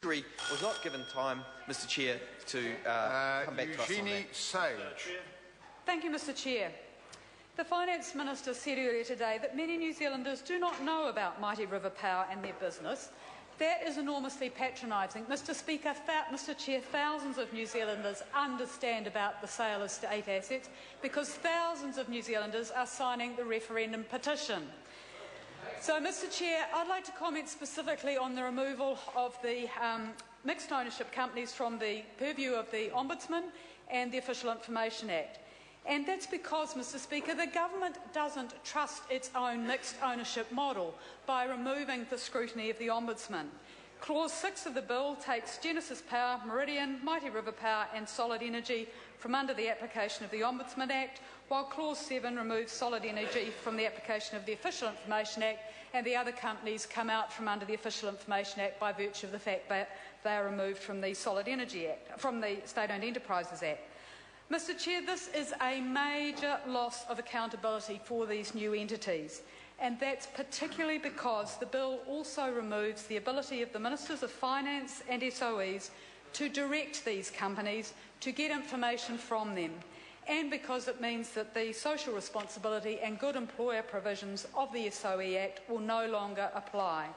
was not given time, Mr Chair, to come back to us on that. Sage. Thank you, Mr Chair. The Finance Minister said earlier today that many New Zealanders do not know about Mighty River Power and their business. That is enormously patronising. Mr Chair, thousands of New Zealanders understand about the sale of state assets because thousands of New Zealanders are signing the referendum petition. So, Mr Chair, I'd like to comment specifically on the removal of the mixed ownership companies from the purview of the Ombudsman and the Official Information Act. And that's because, Mr Speaker, the government doesn't trust its own mixed ownership model by removing the scrutiny of the Ombudsman. Clause 6 of the bill takes Genesis Power, Meridian, Mighty River Power and Solid Energy from under the application of the Ombudsman Act, while Clause 7 removes Solid Energy from the application of the Official Information Act, and the other companies come out from under the Official Information Act by virtue of the fact that they are removed from the Solid Energy Act, from the State-Owned Enterprises Act. Mr Chair, this is a major loss of accountability for these new entities, and that's particularly because the bill also removes the ability of the Ministers of Finance and SOEs to direct these companies to get information from them, and because it means that the social responsibility and good employer provisions of the SOE Act will no longer apply.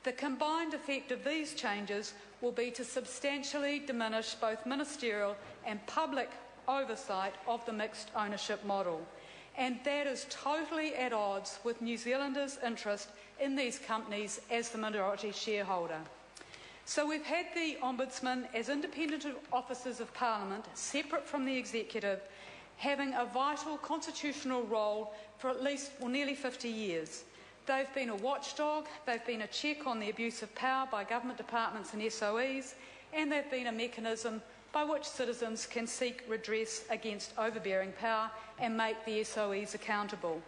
The combined effect of these changes will be to substantially diminish both ministerial and public oversight of the mixed ownership model, and that is totally at odds with New Zealanders' interest in these companies as the minority shareholder. So we've had the Ombudsman as independent officers of Parliament, separate from the Executive, having a vital constitutional role for at least, nearly 50 years. They've been a watchdog, they've been a check on the abuse of power by government departments and SOEs, and they've been a mechanism by which citizens can seek redress against overbearing power and make the SOEs accountable.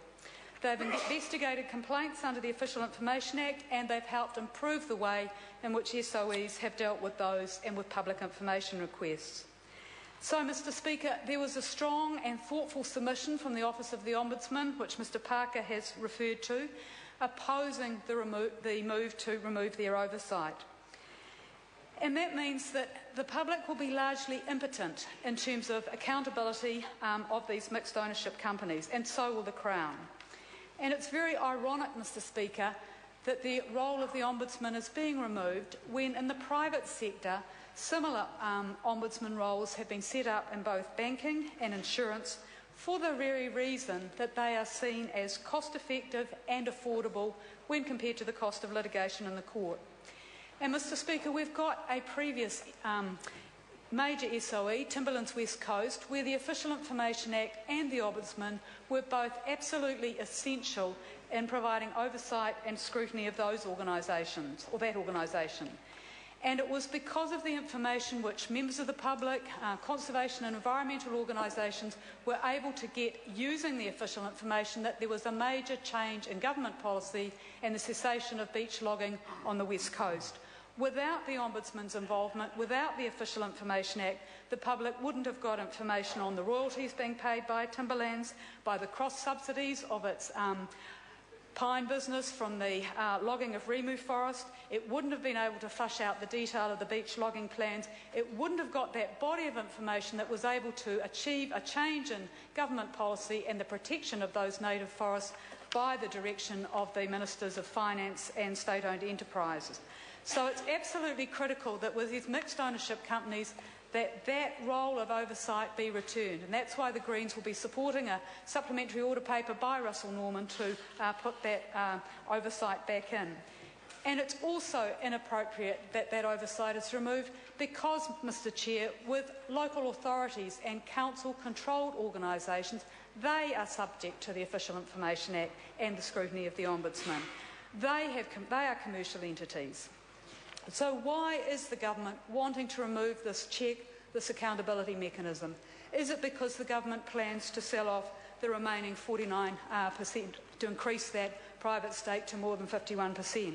They've investigated complaints under the Official Information Act, and they've helped improve the way in which SOEs have dealt with those and with public information requests. So, Mr Speaker, there was a strong and thoughtful submission from the Office of the Ombudsman, which Mr Parker has referred to, opposing the move to remove their oversight. And that means that the public will be largely impotent in terms of accountability of these mixed ownership companies, and so will the Crown. And it's very ironic, Mr Speaker, that the role of the Ombudsman is being removed when in the private sector similar Ombudsman roles have been set up in both banking and insurance for the very reason that they are seen as cost-effective and affordable when compared to the cost of litigation in the court. And, Mr Speaker, we've got a previous major SOE, Timberland's West Coast, where the Official Information Act and the Ombudsman were both absolutely essential in providing oversight and scrutiny of those organisations, or that organisation. And it was because of the information which members of the public, conservation and environmental organisations were able to get using the official information that there was a major change in government policy and the cessation of beach logging on the West Coast. Without the Ombudsman's involvement, without the Official Information Act, the public wouldn't have got information on the royalties being paid by Timberlands, by the cross-subsidies of its pine business from the logging of Rimu forest. It wouldn't have been able to flush out the detail of the beach logging plans. It wouldn't have got that body of information that was able to achieve a change in government policy and the protection of those native forests by the direction of the Ministers of Finance and State-Owned Enterprises. So it's absolutely critical that with these mixed ownership companies that role of oversight be returned, and that's why the Greens will be supporting a supplementary order paper by Russell Norman to put that oversight back in. And it's also inappropriate that that oversight is removed because, Mr Chair, with local authorities and council-controlled organisations, they are subject to the Official Information Act and the scrutiny of the Ombudsman. They are commercial entities. So why is the government wanting to remove this check, this accountability mechanism? Is it because the government plans to sell off the remaining 49%, to increase that private stake to more than 51%?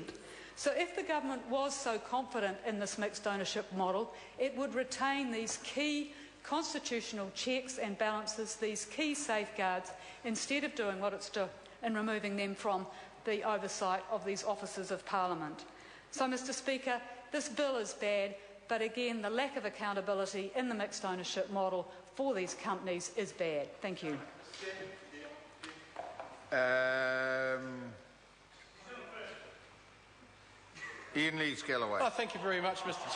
So if the government was so confident in this mixed ownership model, it would retain these key constitutional checks and balances, these key safeguards, instead of doing what it's doing and removing them from the oversight of these officers of Parliament. So, Mr Speaker, This bill is bad, but again, the lack of accountability in the mixed ownership model for these companies is bad. Thank you. Ian Leeds-Galloway. Thank you very much, Mr.